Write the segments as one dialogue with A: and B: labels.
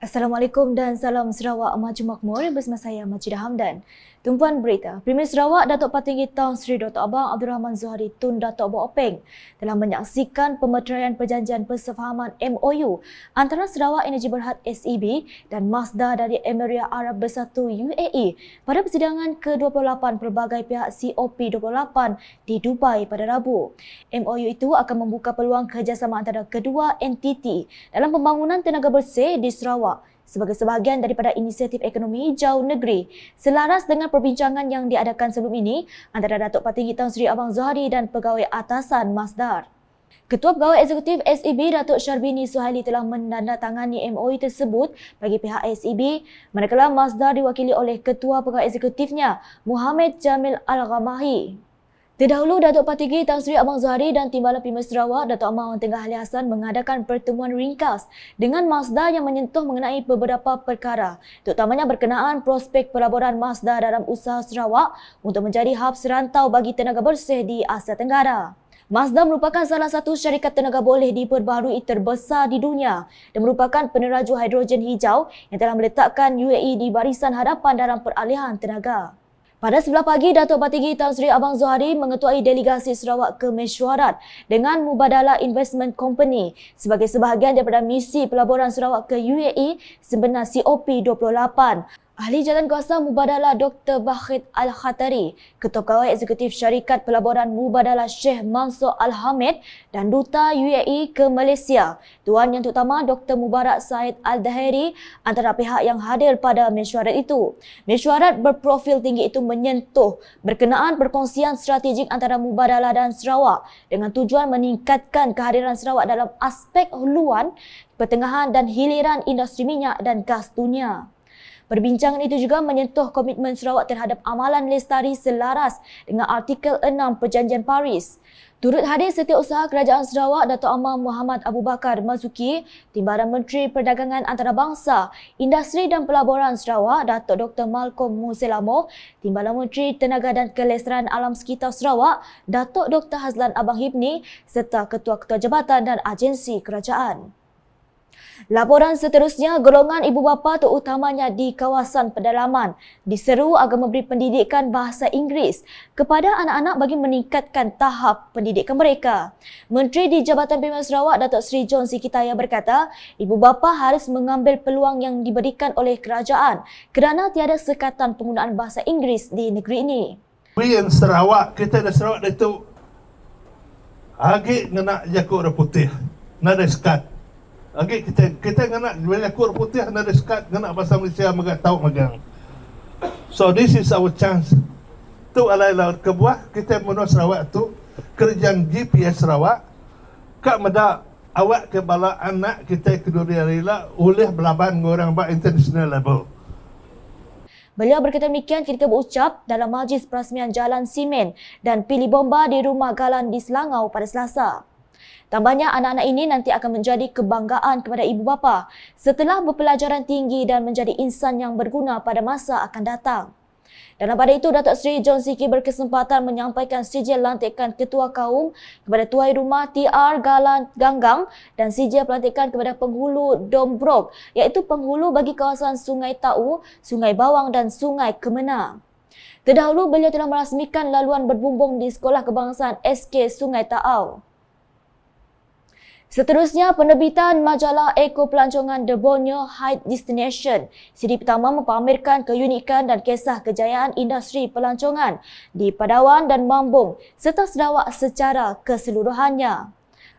A: Assalamualaikum dan salam Sarawak Maju Makmur bersama saya Majidah Hamdan. Tumpuan berita, Premier Sarawak Datuk Patinggi Tan Sri Dr. Abang Abdul Rahman Zuhari Tun Datuk Boh Openg telah menyaksikan pemeteraian perjanjian persefahaman MOU antara Sarawak Energy Berhad SEB dan Masdar dari Emirat Arab Bersatu UAE pada persidangan ke-28 pelbagai pihak COP28 di Dubai pada Rabu. MOU itu akan membuka peluang kerjasama antara kedua entiti dalam pembangunan tenaga bersih di Sarawak sebagai sebahagian daripada inisiatif ekonomi hijau negeri selaras dengan perbincangan yang diadakan sebelum ini antara Datuk Patinggi Tan Sri Abang Zuhari dan pegawai atasan Masdar. Ketua Pegawai Eksekutif SEB Datuk Syarbini Suhaili telah menandatangani MOU tersebut bagi pihak SEB, manakala Masdar diwakili oleh Ketua Pegawai Eksekutifnya Muhammad Jamil Al-Ghamahi. Terdahulu, Datuk Patinggi Tan Sri Abang Zuhari dan Timbalan Premier Sarawak Datuk Amar Wan Tengah Ali Hassan mengadakan pertemuan ringkas dengan Masdar yang menyentuh mengenai beberapa perkara, terutamanya berkenaan prospek pelaburan Masdar dalam usaha Sarawak untuk menjadi hub serantau bagi tenaga bersih di Asia Tenggara. Masdar merupakan salah satu syarikat tenaga boleh diperbaharui terbesar di dunia dan merupakan peneraju hidrogen hijau yang telah meletakkan UAE di barisan hadapan dalam peralihan tenaga. Pada sebelah pagi, Datuk Patinggi Tan Sri Abang Zuhari mengetuai delegasi Sarawak ke mesyuarat dengan Mubadalah Investment Company sebagai sebahagian daripada misi pelaburan Sarawak ke UAE sebenar COP28. Ahli Jawatankuasa Mubadalah Dr. Bakhit Al-Khatari, Ketua Pegawai Eksekutif Syarikat Pelaburan Mubadalah Sheikh Mansur Al-Hamid dan Duta UAE ke Malaysia, Tuan Yang Terutama Dr. Mubarak Said Al-Dahiri antara pihak yang hadir pada mesyuarat itu. Mesyuarat berprofil tinggi itu menyentuh berkenaan perkongsian strategik antara Mubadalah dan Sarawak dengan tujuan meningkatkan kehadiran Sarawak dalam aspek huluan, pertengahan dan hiliran industri minyak dan gas dunia. Perbincangan itu juga menyentuh komitmen Sarawak terhadap amalan lestari selaras dengan Artikel 6 Perjanjian Paris. Turut hadir Setiausaha Kerajaan Sarawak Datuk Amar Muhammad Abu Bakar Mazuki, Timbalan Menteri Perdagangan Antarabangsa, Industri dan Pelaburan Sarawak Datuk Dr. Malcolm Muselamo, Timbalan Menteri Tenaga dan Kelestarian Alam Sekitar Sarawak Datuk Dr. Hazlan Abang Hibni serta ketua-ketua jabatan dan agensi kerajaan. Laporan seterusnya, golongan ibu bapa terutamanya di kawasan pedalaman diseru agar memberi pendidikan bahasa Inggeris kepada anak-anak bagi meningkatkan tahap pendidikan mereka. Menteri di Jabatan Premier Sarawak Datuk Seri John Sikitaya berkata, ibu bapa harus mengambil peluang yang diberikan oleh kerajaan kerana tiada sekatan penggunaan bahasa Inggeris di negeri ini.
B: Yang Sarawak, kita di Sarawak itu agi ngena jakuk putih, nada sekat. Lagi kita ngena banyak kur putih nada sekat ngena bahasa Malaysia magat tahu magang. So this is our chance. Tu alai laut kebuah kita menua Sarawak tu kerjaan GPS Sarawak kak meda awak ke bala anak kita kedua rela oleh belaban orang ba international level.
A: Beliau berkata demikian ketika berucap dalam majlis perasmian Jalan Simen dan Pilih Bomba di Rumah Galan di Selangau pada Selasa. Tambahnya, anak-anak ini nanti akan menjadi kebanggaan kepada ibu bapa setelah berpelajaran tinggi dan menjadi insan yang berguna pada masa akan datang. Dalam pada itu, Datuk Seri John Siki berkesempatan menyampaikan sijil lantikan Ketua Kaum kepada Tuai Rumah TR Galan Ganggang dan sijil pelantikan kepada penghulu Dombrok, iaitu penghulu bagi kawasan Sungai Tau, Sungai Bawang dan Sungai Kemena. Terdahulu, beliau telah merasmikan laluan berbumbung di Sekolah Kebangsaan SK Sungai Tau. Seterusnya, penerbitan majalah Eko Pelancongan The Borneo High Destination siri pertama mempamerkan keunikan dan kisah kejayaan industri pelancongan di Padawan dan Mambung serta Sarawak secara keseluruhannya.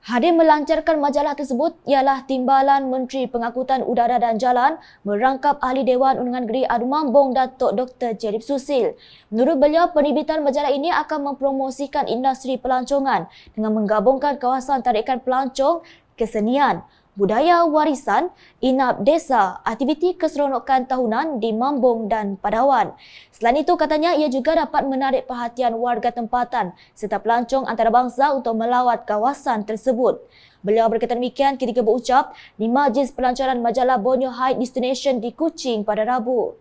A: Hadir melancarkan majalah tersebut ialah Timbalan Menteri Pengangkutan Udara dan Jalan merangkap Ahli Dewan Undangan Negeri Adu Mambung Datuk Dr. Jerib Susil. Menurut beliau, penerbitan majalah ini akan mempromosikan industri pelancongan dengan menggabungkan kawasan tarikan pelancong, kesenian, budaya warisan, inap desa, aktiviti keseronokan tahunan di Mambung dan Padawan. Selain itu, katanya ia juga dapat menarik perhatian warga tempatan serta pelancong antarabangsa untuk melawat kawasan tersebut. Beliau berkata demikian ketika berucap di majlis pelancaran majalah Borneo High Destination di Kuching pada Rabu.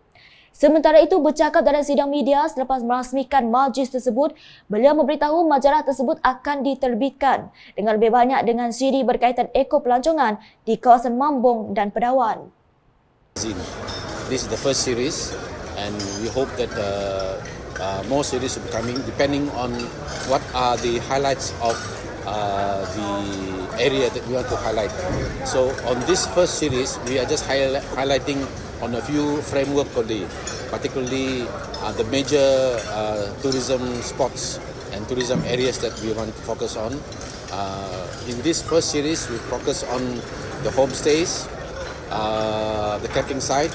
A: Sementara itu, bercakap dalam sidang media selepas merasmikan majlis tersebut, beliau memberitahu majalah tersebut akan diterbitkan dengan lebih banyak dengan siri berkaitan eko pelancongan di kawasan Mambung dan Padawan.
C: This is the first series, and we hope that more series will be coming, depending on what are the highlights of the area that we want to highlight. So on this first series, we are just highlighting on a few framework only, particularly the major tourism spots and tourism areas that we want to focus on. In this first series, we focus on the homestays, the camping site,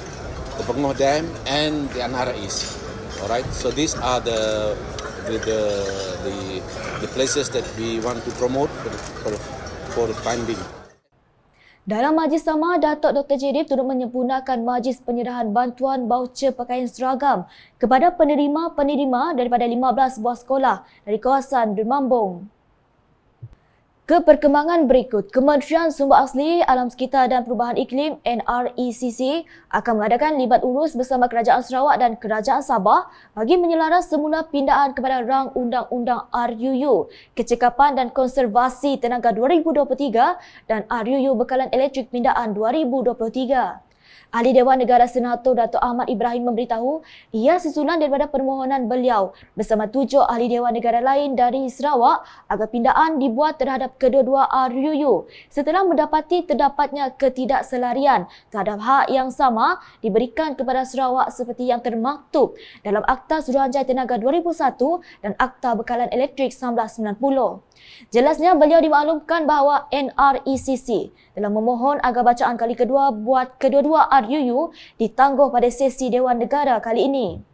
C: the Pengoh Dam, and the Anhara East. All right. So these are the places that we want to promote for the time being.
A: Dalam majlis sama, Datuk Dr. Jedib turut menyempurnakan majlis penyerahan bantuan baucer pakaian seragam kepada penerima daripada 15 buah sekolah dari kawasan Dun Mambung. Ke perkembangan berikut, Kementerian Sumber Asli, Alam Sekitar dan Perubahan Iklim NRECC akan mengadakan libat urus bersama Kerajaan Sarawak dan Kerajaan Sabah bagi menyelaras semula pindaan kepada rang Undang-Undang RUU, Kecekapan dan Konservasi Tenaga 2023 dan RUU Bekalan Elektrik Pindaan 2023. Ahli Dewan Negara Senator Datuk Ahmad Ibrahim memberitahu ia susulan daripada permohonan beliau bersama 7 ahli Dewan Negara lain dari Sarawak agar pindaan dibuat terhadap kedua-dua RUU setelah mendapati terdapatnya ketidakselarian terhadap hak yang sama diberikan kepada Sarawak seperti yang termaktub dalam Akta Suruhanjaya Tenaga 2001 dan Akta Bekalan Elektrik 1990. Jelasnya, beliau dimaklumkan bahawa NRECC telah memohon agar bacaan kali kedua buat kedua-dua RUU ditangguh pada sesi Dewan Negara kali ini.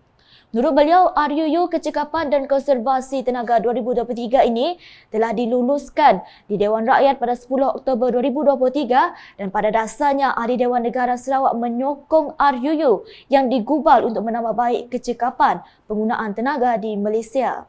A: Menurut beliau, RUU Kecekapan dan Konservasi Tenaga 2023 ini telah diluluskan di Dewan Rakyat pada 10 Oktober 2023 dan pada dasarnya Ahli Dewan Negara Sarawak menyokong RUU yang digubal untuk menambah baik kecekapan penggunaan tenaga di Malaysia.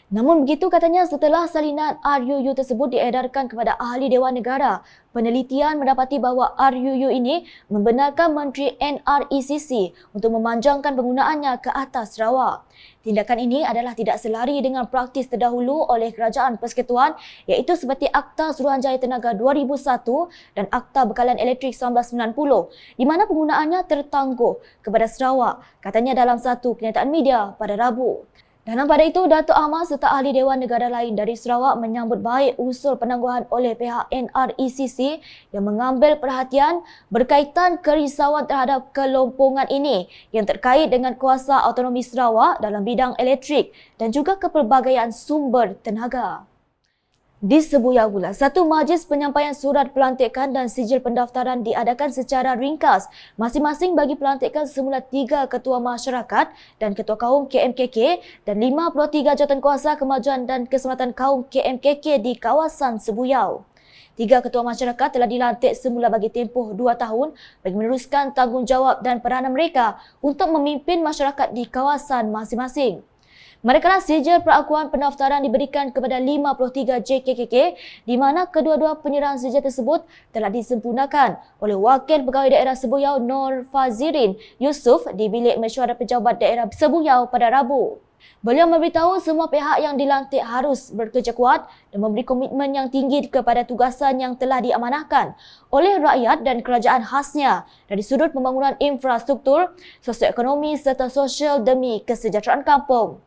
A: Namun begitu, katanya, setelah salinan RUU tersebut diedarkan kepada Ahli Dewan Negara, penelitian mendapati bahawa RUU ini membenarkan Menteri NRECC untuk memanjangkan penggunaannya ke atas Sarawak. Tindakan ini adalah tidak selari dengan praktis terdahulu oleh Kerajaan Persekutuan iaitu seperti Akta Suruhanjaya Tenaga 2001 dan Akta Bekalan Elektrik 1990 di mana penggunaannya tertangguh kepada Sarawak, katanya dalam satu kenyataan media pada Rabu. Dalam pada itu, Datuk Ahmad serta Ahli Dewan Negara lain dari Sarawak menyambut baik usul penangguhan oleh pihak NRECC yang mengambil perhatian berkaitan kerisauan terhadap kelompongan ini yang terkait dengan kuasa autonomi Sarawak dalam bidang elektrik dan juga kepelbagaian sumber tenaga. Di Sebuyau pula, satu majlis penyampaian surat pelantikan dan sijil pendaftaran diadakan secara ringkas masing-masing bagi pelantikan semula 3 ketua masyarakat dan ketua kaum KMKK dan 53 jawatankuasa kemajuan dan keselamatan kaum KMKK di kawasan Sebuyau. 3 ketua masyarakat telah dilantik semula bagi tempoh 2 tahun bagi meneruskan tanggungjawab dan peranan mereka untuk memimpin masyarakat di kawasan masing-masing. Manakala sijil perakuan pendaftaran diberikan kepada 53 JKKK di mana kedua-dua penyerahan sijil tersebut telah disempurnakan oleh Wakil Pegawai Daerah Sebuyau Nur Fazirin Yusof di Bilik Mesyuarat Pejabat Daerah Sebuyau pada Rabu. Beliau memberitahu semua pihak yang dilantik harus bekerja kuat dan memberi komitmen yang tinggi kepada tugasan yang telah diamanahkan oleh rakyat dan kerajaan khasnya dari sudut pembangunan infrastruktur, sosioekonomi serta sosial demi kesejahteraan kampung.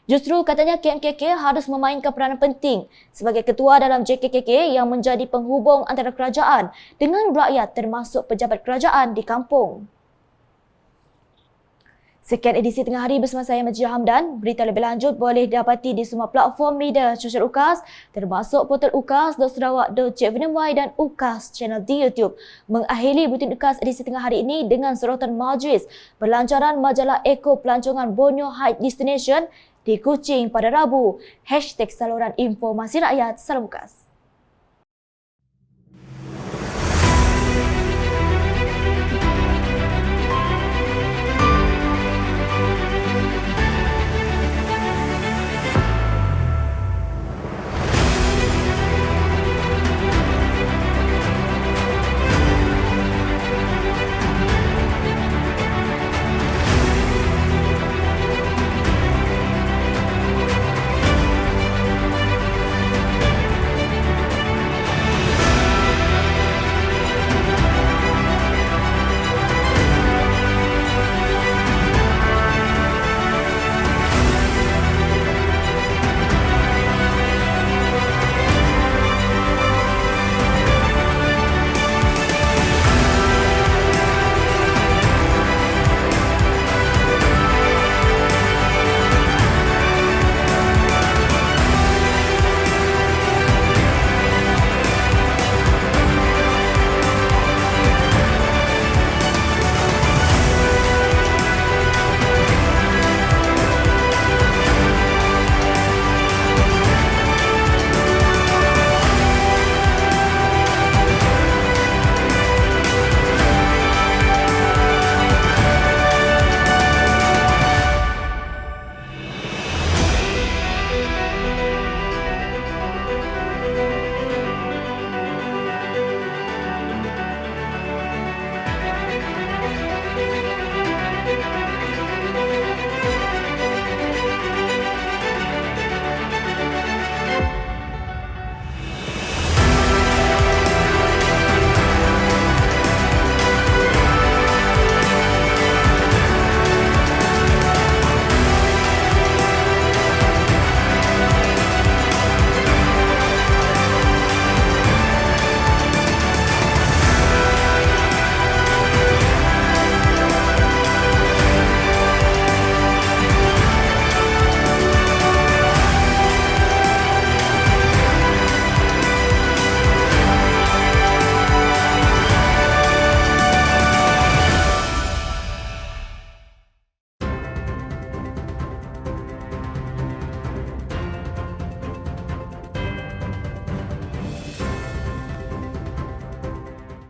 A: Justru, katanya, KMKK harus memainkan peranan penting sebagai ketua dalam JKKK yang menjadi penghubung antara kerajaan dengan rakyat termasuk pejabat kerajaan di kampung. Sekian edisi Tengah Hari bersama saya Majid Hamdan. Berita lebih lanjut boleh didapati di semua platform media sosial UKAS termasuk portal ukas.sarawak.gov.my dan UKAS channel di YouTube. Mengakhiri buletin UKAS edisi Tengah Hari ini dengan sorotan majlis pelancaran majalah Eko Pelancongan Borneo Heights Destination di Kuching pada Rabu. #Saluran Informasi Rakyat. Salam UKAS.